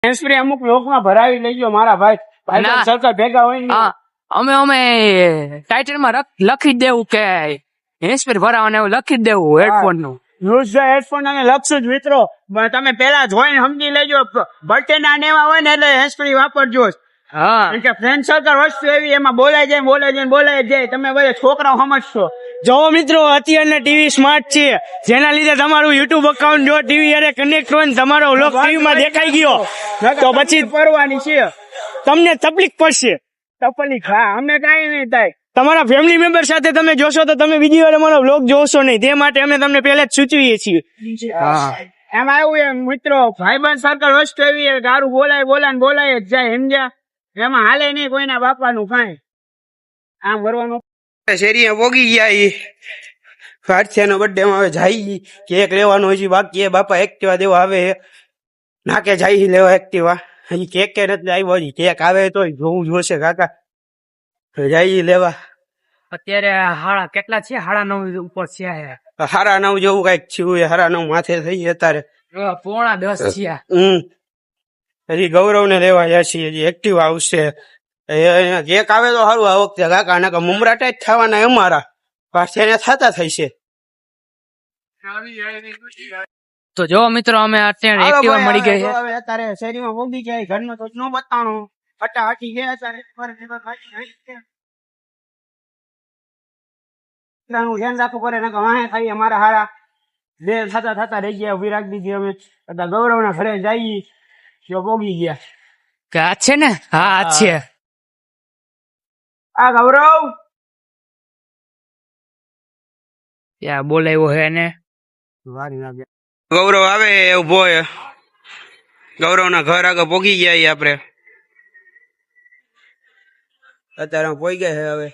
હેન્ડસ્પ્રે અમુક લોકમાં ભરાવી લેજો મારા ભાઈ સરકાર ભેગા હોય ને અમે ટાઇટલમાં લખી દેવું કે હેન્ડસ્પ્રે ભરાવાને એવું લખી દેવું હેડફોન નું યુઝ ધ હેડફોન અને લખશું જ મિત્રો. તમે પેલા જોઈને સમજી લેજો બટેના ને એવા હોય ને એટલે હેન્ડસ્પ્રે વાપરજો. હા કે ફ્રેન્ડ સર્કલ વસ્તુ એવી એમાં બોલાય જાય તમે બધા છોકરાઓ સમજશો. જો મિત્રો અત્યારના ટીવી સ્માર્ટ છે જેના લીધે તમારું યુટ્યુબ અકાઉન્ટ જો ટીવી અરે કનેક્ટ હોય ને તમારો વ્લોગ ટીવીમાં દેખાઈ ગયો તો પછી પડવાની છે તમને તકલીફ પડશે. તકલીફ હા અમને કઈ નહીં થાય. તમારા ફેમિલી મેમ્બર સાથે તમે જોશો તો તમે બીજી વાર અમારો વ્લોગ જોશો નહીં. તે માટે અમે તમને પહેલા જ સૂચવીએ છીએ. એમાં એવું એમ મિત્રો ભાઈબંધ સર્કલ વસ્તુ એવી ગારું બોલાય જ જાય સમજ્યા. એમાં હાલે નહીં કોઈના બાપાનું કાંઈ આમ કરવાનું. શેરીએ પોગી ગયા ઈ પાર્થિયાનો બર્થડે માં હવે જાય કેક લેવાનો હજી બાકી બાપા એક્ટિવા દેવા આવે નાકે જાય લેવા એક્ટિવા હજી કેક કે નથી આવ્યો હજી કેક આવે તો જોવું જોશે કાકા જાય લેવા. અત્યારે હાડા કેટલા છે 9:30 ઉપર છે 9:30 જેવું કઈક થયું 9:30 માથે થઈ અત્યારે 9:45 થયા. હજી ગૌરવ ને લેવા જશે હજી એક્ટિવા આવશે કેક આવે તો સારું આ વખતે કાકા ના મમરાટા જ થવાના અમારા પાછળ થતા થઈ છે. તો જો મિત્રો અમે અત્યારે એક્ટિવા મળી ગઈ છે અત્યારે શેરીમાં પોગી ગયા ઘરનો તો નો બતાણો ફટાફટી ગયા અત્યારે ધ્યાન રાખવું પડે ને વાહે થાય અમારા હારા બે થતા રહી ગયા ઉભી રાખી દીધી અમે અત્યારે ગૌરવ ના ઘરે જઈએ જો પોગી ગયા કે આ છે ને હા આ છે આ ગૌરવ યા બોલાવ્યો હે ને ગૌરવ આવે ઉભો ગૌરવ ના ઘર આગળ પોગી ગયા આપડે અત્યારે પોઈ ગયા છે હવે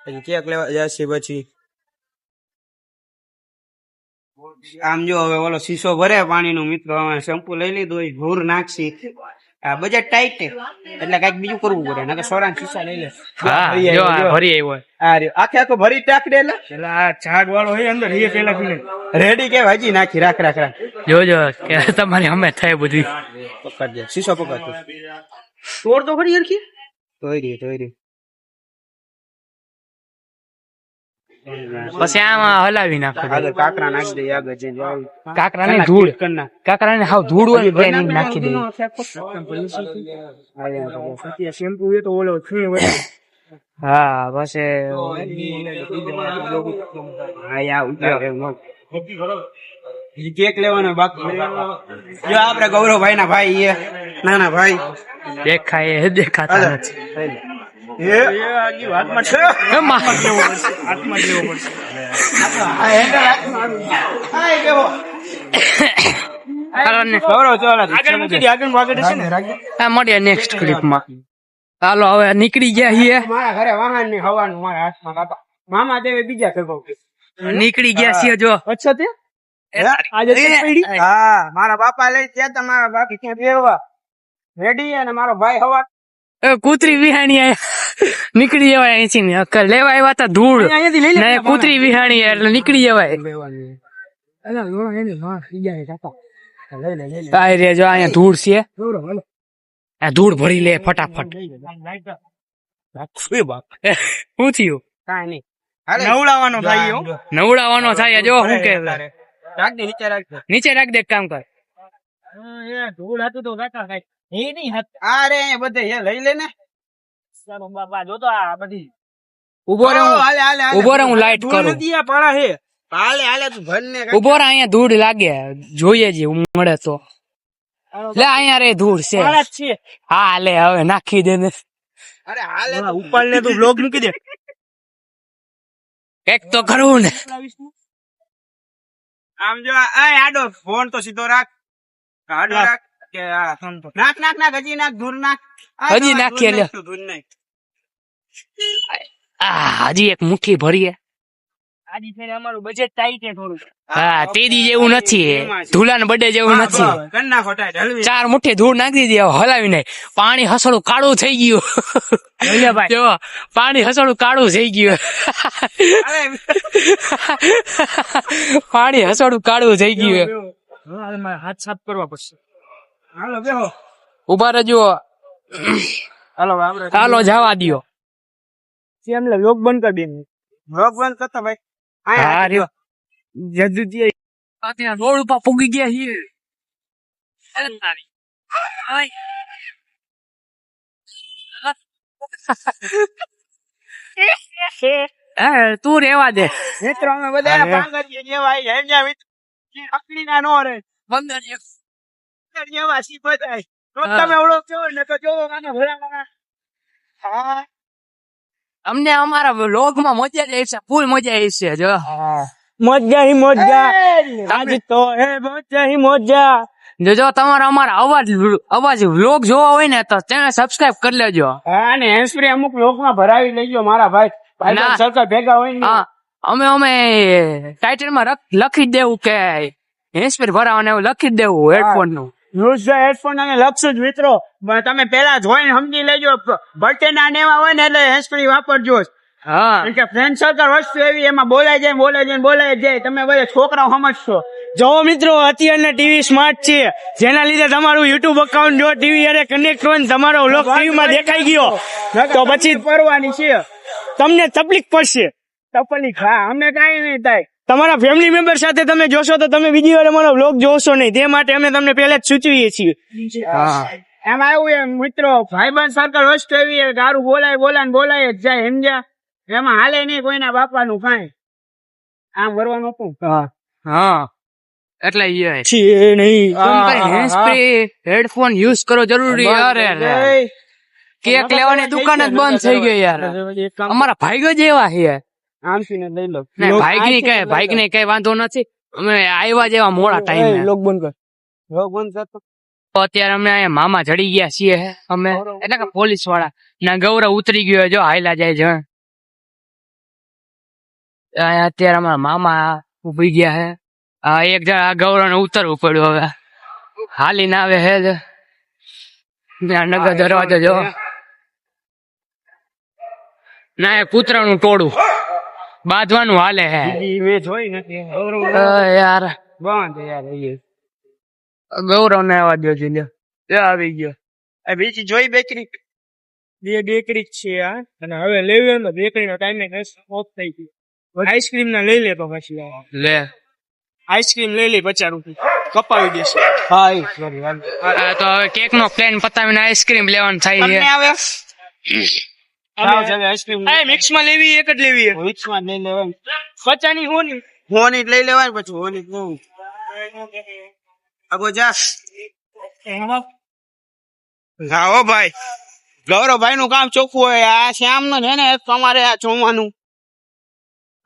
પછી કેક લેવા જશે પછી આમ જો હવે ઓલો શીશો ભરે પાણી નું મિત્રો શેમ્પુ લઈ લીધું ઘૂર નાખશી આ બજેટ ટાઈટ એટલે કઈક બીજું કરવું પડે નકર સોડા શીશા લઈ લે ભરી આવ્યો આખે આખો ભરી ટાક દે આ ઝાડ વાળો હોય અંદર એ પેલા પીને રેડી કે ભાજી નાખી રાખ જોજો કે તમારી અમે થાય બધી પકડ દે શીશો પકડ તોડ તો ખરી હરખી તોય રી પછી આમાં હલાવી નાખો આગળ કાકરા નાખી દે આગળ જઈને કાકરા ને ધૂળ કાકરા ને હાવ ધૂળ હોય ને નાખી દે શેમ્પુ એ તો ઓલો હા બસ કેક લેવાનો બાકી જો આપડે ગૌરવભાઈ ના ભાઈ નાના ભાઈ દેખાતા નથી મળીએ નેક્સ્ટ ક્લિપમાં. ચાલો હવે નીકળી ગયા છીએ મારા ઘરે વાહન ની હવાનું મારા હાથમાં મામા દેવે બીજા નીકળી ગયા છીએ જો હા મારા બાપા લઈ ત્યાં તમારા બાકી ક્યાં બેવા રેડી અને મારો ભાઈ હવા કૂતરી વિહાણી આયા નીકળી જવાય અહીંથી લેવા આવ્યા હતા ધૂળ કૂતરી વિહાણી એટલે નીકળી જવાય. જો અહીંયા ધૂળ છે આ ધૂળ ભરી લે ફટાફટ. શું થયું કાંઈ નહીં નવડાવવાનો થાય જો શું કે નીચે રાખ દે કામ કર ધૂળ હતું તો કાકા એ નહી અરે બધે લઈ લે ને બાબા જોતો આ બધી ઉભો રહે હું લાઈટ કરું ઉભો રહે અહીંયા ધૂળ લાગે જોઈએ જે મળે તો લે અહીંયા રે ધૂળ છે હા લે હવે નાખી દે ને અરે હાલે ઉપર ને તું બ્લોગ મૂકી દે એક તો કરવું ને આમ જો આડો ફોન તો સીધો રાખ આડો રાખ નાખ હજી નાખ ધૂળ નાખ હજી નાખીએ લે હજી એક મુઠ્ઠી ભરીએ આજી ફેર અમારું બજેટ ટાઈટ છે થોડું હા તેદી જેવું નથી ધૂલા ને બડે જેવું નથી 4 મુઠ્ઠી ધૂળ નાખી દીધી હલાવી નહીં પાણી હસડું કાળું થઈ ગયું જો પાણી હસડું કાળું થઈ ગયું પાણી હસડું કાળું થઈ ગયું હાથ સાફ કરવા પડશે હાલો બેહો ઉભા રહેજો. હાલો જવા દ્યો. એમને લોક બંધ કરી દે. લોક બંધ કરતા ભાઈ. હા રહ્યો. જદુજી અત્યારે રોડ ઉપર પૂગી ગયા છીએ. અરે તારી. ઓય. તું રેવા દે. મિત્રો અમે બધા પાંગરીએ જેવા હેંજા મિત્ર અકડી ના નો રે 15 જેવા સી બધાય તો તમે ઓળખો ને તો જોવો કાને ભરાવાના. હા અમને અમારા વ્લોગ માં મજા આવી છે, ફૂલ મજા આવી છે. જો મજા હી મજા આજ તો હે મજા હી મજા. જો તમારા અમારા અવાજ વ્લોગ જોવા હોય ને તો ચેનલ સબસ્ક્રાઇબ કરી લેજો. હા ને હેન્ડસ્પ્રી અમુક લોકમાં ભરાવી લેજો મારા ભાઈ ના. સરકાર ભેગા હોય ને. હા અમે ટાઇટલ માં લખી દેવું કે હેન્ડસ્પ્રી ભરાવાને એવું લખી દેવું હેડફોન નું. યુઝ હેડફોન અને લખશું જ મિત્રો. તમે પેલા જોઈને સમજી લેજો બટન ના નેવા હોય ને એટલે હેન્ડસ્પ્રી વાપરજો. હા કારણ કે ફ્રેન્ડ સર્કલ વસ્તુ એવી એમાં બોલાય જાય તમે બધા છોકરાઓ સમજશો. જો મિત્રો અત્યારના ટીવી સ્માર્ટ છે જેના લીધે તમારું યુટ્યુબ અકાઉન્ટ જો ટીવી અરે કનેક્ટ હોય ને તમારો વ્લોગ ટીવીમાં દેખાઈ ગયો તો પછી પરવાની છે તમને તકલીફ પડશે. તકલીફ હા અમે કાંઈ નહીં થાય. તમારા ફેમિલી મેમ્બર સાથે તમે જોશો તો તમે બીજી વાર અમારો વ્લોગ જોશો નહીં. તે માટે અમે તમને પહેલા જ સૂચવીએ છીએ. એમાં એવું એમ મિત્રો ભાઈબંધ સર્કલ વસ્તુ એવી ગારું બોલાય જ જાય સમજ્યા. એમાં હાલે નહીં કોઈના બાપાનું કાંઈ આમ ભરવાનું હતું. હા એટલે હેડફોન યુઝ કરો જરૂરી. અરે કેક લેવાની દુકાન જ બંધ થઈ ગઈ યાર. અમારા ભાઈઓ જ એવા છે. આમથી લઈ લો ભાઈક ને કઈ વાંધો નથી. અમે આવ્યા જેવા મોડા ટાઈમ. લોક બંધ કરતો અત્યારે અમે અહીંયા મામા ચડી ગયા છીએ અમે એટલે કે પોલીસ વાળા ના ગૌરવ ઉતરી ગયો જો હાયલા જાય છે. અત્યારે અમારા મામા ઉભી ગયા હે. એક જણા ગૌરવ ને ઉતરવું પડ્યું હવે હાલી ના આવે હે. નગર દરવાજો જો ના એક કૂતરાનું ટોળું બાંધવાનું હાલે હે. મેં જોઈ નથી યાર બંધ યાર ગૌરવ ને આવવા દો જી આવી ગયો. બીજી જોઈ બેકરી બે બેકરી જ છે આ અને હવે લેવી ને બેકરી નો ટાઈમ ઓફ થઈ ગયો. આઈસ્ક્રીમ ના લઈ લે તો પછી લે આઈસ્ક્રીમ લઈ લે 50 રૂપિયા કપાવી દેશે. હા તો હવે કેક નો પ્લાન પતાવીને આઈસ્ક્રીમ લેવાનું થાય છે. આઈસ્ક્રીમ મિક્સ માં લેવી એક જ લેવી મિક્સ માં લઈ લેવાય. 50 ની હોની લઈ લેવાય પછી હોની અબો જા હા ભાઈ ગૌરવભાઈ નું કામ ચોખ્ખું હોય. આ શ્યામ નો છે ને તમારે આ જોવાનું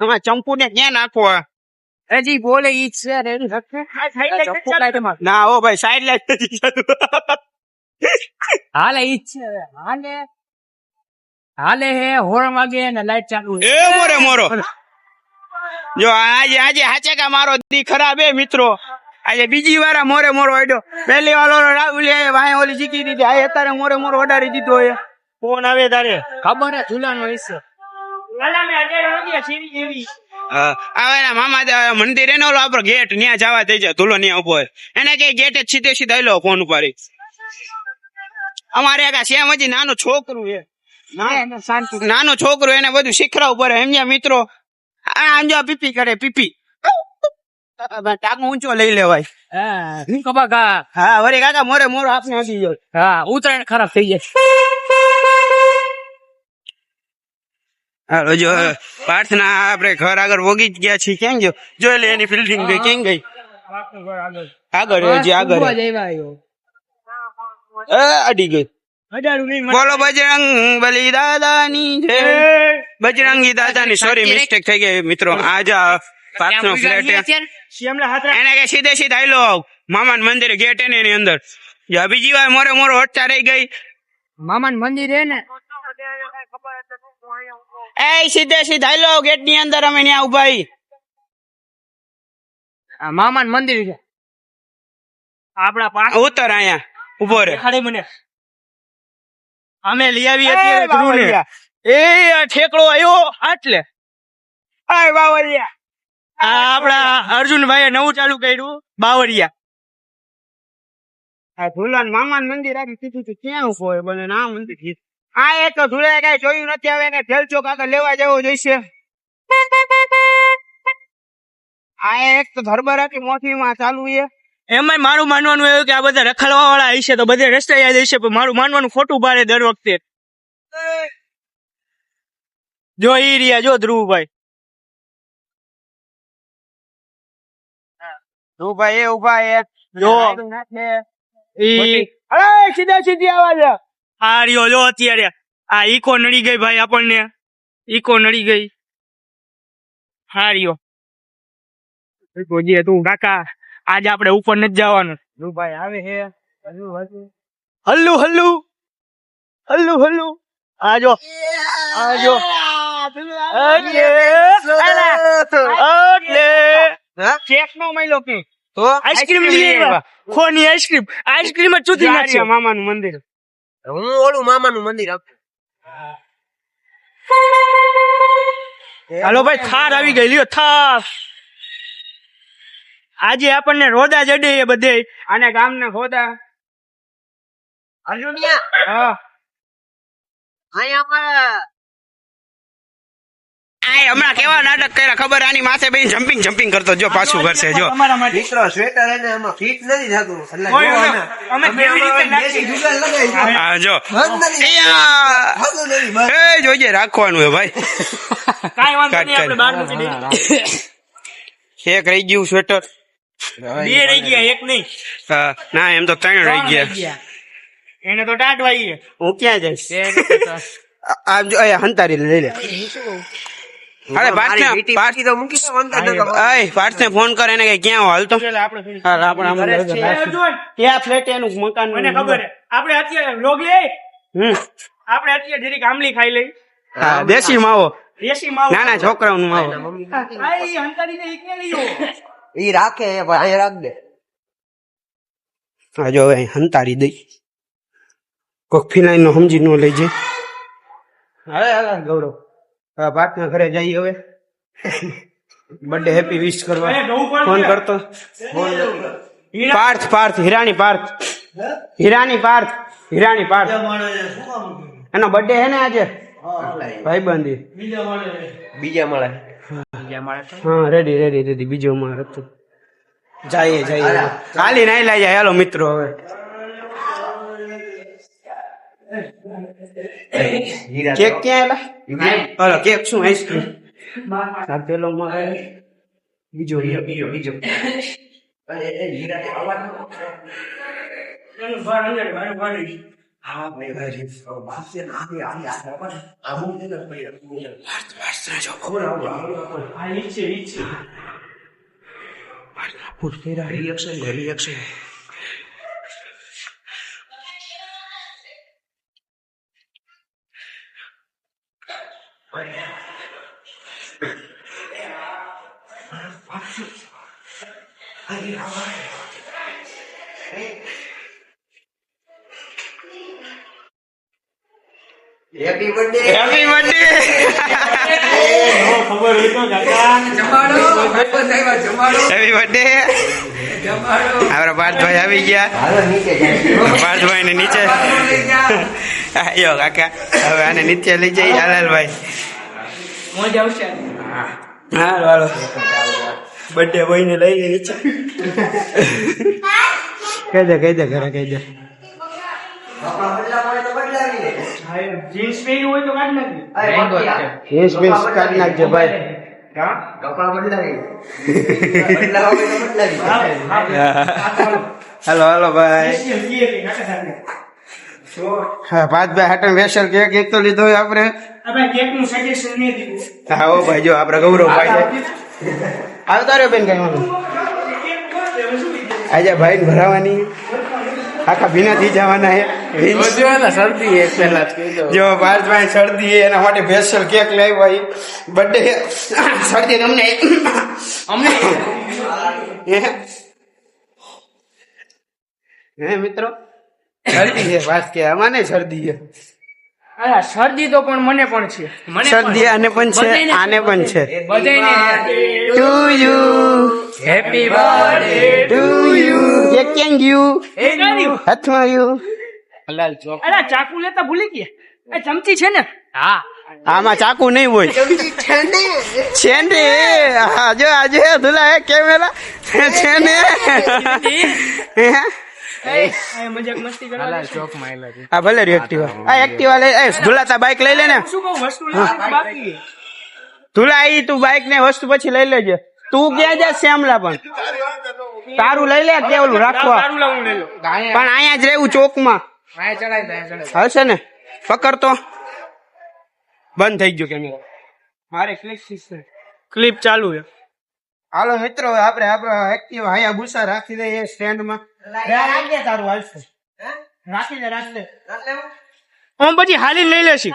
તમે ચંપુ ને ક્યાં નાખો હજી બોલે ઈ છે ના હો ભાઈ સાઈડ લાઈટ હાલે ઈ છે હાલે હે હોર્ન વાગે ને લાઈટ ચાલુ એ મોરો જો આજે હાચે કા મારો દી ખરાબ હે મિત્રો. આજે બીજી વાર મોરો આડ્યો. પહેલી વાર રાહુલી ભાઈ ઓલી જીકી દીધી આ અત્યારે મોરો ઓડારી દીધો હે. ફોન આવે તારે ખબર હે ઝુલાનો હશે. મામા મંદિર એને ઓલો આપડો ગેટ ન્યા જવા થઈ જાય ધૂલો ન્યા ઉભો એને કઈ ગેટ જ સીધે લો ફોન ઉપર. અમારે શ્યામ હજી નાનું છોકરું છે નાનું છોકરું એને બધું શીખરાવું પડે સમજ્યા મિત્રો. આમ જો પીપી કરે પીપી ટાંકો ઊંચો લઈ લેવાય. હા વળી કાકા મોરો આપને હતી ગયો. હા ઉતરાયણ ખરાબ થઈ જાય. હાલો જો પ્રાર્થના આપડે ઘર આગળ વોગી જ ગયા છીએ. ક્યાં ગયો જોઈ લે એની ફિલ્ડિંગ ગઈ કેમ ગઈ આગળ અડી ગઈ. બોલો બજરંગ બલી દાદાની જય. બજરંગી દાદાની સોરી મિસ્ટેક થઈ ગઈ મિત્રો. આજ પ્રાર્થના ફ્લેટ એને કે સીધે આયલો મામા મંદિર ગેટ એની અંદર બીજી વાર મોરો હટતા રહી ગઈ. મામા મંદિર હે ને એ સીધે આયલો ગેટ ની અંદર અમે ત્યાં ઉભા. મામા મંદિર છે આપડા ઉતર અહીંયા ઉભો રે મને અમે લઈ આવી અત્યારે એ ઠેકડો આવ્યો આટલે બાવરિયા. આપડા અર્જુનભાઈ નવું ચાલુ કર્યું બાવરિયા. આ ઝુલાન મામા મંદિર આગળ કીધું તું ક્યાં ઉભો હોય બને ના મંદિર કીધું. આ એક તો ઝુલાએ કઈ જોયું નથી, હવે એને ઢેલ ચોક આગળ લેવા જવો જોઈશે. આ એક તો ધરબરાટી મોથીમાં ચાલુ છે. એમાં મારું માનવાનું એવું કે આ બધા રખડવા વાળા હશે તો બધે રસ્તે યાદ હશે, પણ મારું માનવાનું ખોટું પાડે દર વખતે. જો ઈ રહ્યા, જો ધ્રુવભાઈ એ ઉભા એ જો અરે સીધા સીધી આવાજ આ રહ્યો જો અત્યારે આ ઈકો નડી ગઈ ભાઈ, આપણને ઈકો નડી ગઈ. હા રહ્યો તું કાકા, આજે આપણે ઉપર નથી જવાનું. ભાઈ આવે હે હલ્લુ હલ્લુ હલ્લુ હલ્લુ આજો આજો કેક નો મહિલો કે તો આઈસ્ક્રીમ લઈ આવ્યા. ખોની આઈસ્ક્રીમ, આઈસ્ક્રીમ જ ચૂથી નાખી. મામાનું મંદિર, હું ઓલું મામાનું મંદિર આપું. હાલો ભાઈ, થાર આવી ગઈ લ્યો થાર. આજે આપણને રોદા જડે એ બધે, આને ગામને રોદા. અર્જુનિયા, હા અહીંયા અમારા હમણાં કેવા નાટક કર્યા ખબર? આની માથે બેસી જમ્પિંગ જમ્પિંગ કરતો જો પાછું કરશે જો. તમારા માટે મિત્રો સ્વેટર એને આમાં ફિટ નથી થતું. એટલે ઓય, જો અમે- અમે કેવી રીતે નાખી? દેશી જુગાર લગાવી છે. હા જો બંધ નથી. અહીંયા. થતું નથી, બંધ. એ જોઈએ રાખવાનું હે ભાઈ. કાંઈ વાંધો નહીં, કાટ, આપણે બહાર મૂકી દઈએ. એક રહી ગયું સ્વેટર. બે રહી ગયા, એક નહીં. હા, ના એમ તો ત્રણ રહી ગયા. એને તો ટાટ વાગી. હું ક્યાં જઈશ? આમ જો અહીંયા હંતારી લઈ લે. અરે મારી પાર્થને વીટી મૂકી તો મૂકી તો વંતા ન કરો. પાર્થને ફોન કર એને કે ક્યાં હાલ તો આપણે હાલ આપણે આમ ત્યાં ફ્લેટ એનું મકાન. મને ખબર હે. આપણે અત્યારે લોગ લે, હમ આપણે અત્યારે જરીક આમલી ખાઈ લઈ. હા દેશી માવો, દેશી માવો. નાના છોકરાઓનું માવો. આ ઈ હંતાડીને ઈ ક્યાં લઈ ગયો? ઈ રાખે પણ અહીંયા રાખ દે. હા જો હવે હંતારી દઈ. કોક ફિનાઈન નો સમજી નો લઈ જાય. હાલે હાલે ગૌરવ, હા પાર્થના ઘરે જઈએ હવે. બર્થડે હેપી વિશ કરવા અરે બહુ પણ ફોન છે. કરતો. હીરા- પાર્થ પાર્થ હિરાણી પાર્થ હિરાણી પાર્થ હિરાણી પાર્થ એનો બર્થડે હે ને આજે ભાઈબંધી. બીજા મળે. હા રેડી રેડી રેડી બીજો માર હતું. જઈએ જઈએ ખાલી નાઈ લઈ જાય. હાલો મિત્રો હવે કેક ક્યાં આવેલા? હાલો કેક શું આઈસ્ક્રીમ પેલો મારે બીજો બીજો એનું ભાર અંદર, ભાર ભારી. આ ઈ છે, ઈ છે. Happy birthday. Happy birthday. ખબર હોય તો કાકા. Happy birthday. આપણા પાર્થભાઈ આવી ગયા. હાલો નીચે જાય. પાર્થભાઈ ને નીચે આયો કાકા. હવે આને નીચે લઈ જઈ હાલાલભાઈ. મોજ આવશે. હાલો હાલો બર્થડે બોય ને લઈ લે નીચે. કહી દે ઘરે કહી દે. કપડાં બદલાવા હોય તો બદલાવી લે. જીન્સ પહેર્યું હોય તો કાઢ નાખી. યેસ બેસ કાઢી નાખજે ભાઈ. કપડાં બદલાવી. બદલાવા હોય તો બદલાવી. હાલો હાલો ભાઈ. હા પાર્થભાઈ હાટન વેસલ કેક એક તો લીધો હોય આપણે. આપણે કેકનું સજેશન નહીં દીધું. હા ઓ ભાઈ જો આપડા ગૌરવભાઈ છે. આવતા રહ્યો બેન કઈ વાંધો. આજે ભાઈ ને ભરાવાની આખા ભીના થઈ જવાના છે. જો પાર્થભાઈ શરદી છે, એના માટે સ્પેશિયલ કેક લાવ્યો. બર્થડે શરદી અમને હે મિત્રો શરદી છે પાસ કે અમાને શરદી છે. અરે શરદી તો પણ મને પણ છે. શરદી આને પણ છે, આને પણ છે. To you happy birthday to you એ કેમ ગયું હાથમાં ગયું. અરે ચાકુ લેતા ભૂલી ગયા. એ ચમચી છે ને? હા આમાં ચાકુ નહીં હોય છે ને. હા જો આજે ધુલા કેમેરા છે ને. મજાક મસ્તી કરવા. હા ભલે રહ્યું એક્ટિવા. આ એક્ટિવા લઈ ધુલા તા બાઈક લઈ લે ને. શું કહું વસ્તુ લેવાની બાકી. ધુલા ઈ તું બાઈક ને વસ્તુ પછી લઈ લેજે. તું ક્યાં જા શ્યામલા પણ તારું લઈ લે કે ઓલું રાખવા તારું લાવું લઈ લો. પણ અહીંયા જ રહેવું ચોકમાં હશે ને. પકડતો બંધ થઈ ગયો કેમેરા. મારે ક્લિપ ચાલુ છે. હાલો મિત્રો આપણે આપણા એક્ટિવા અહીંયા ગુસ્સા રાખી દઈએ સ્ટેન્ડમાં. રાખી દે તારું હાલશે. રાખી દે. હું પછી હાલી લઈ લેશી.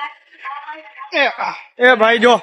એ ભાઈ જો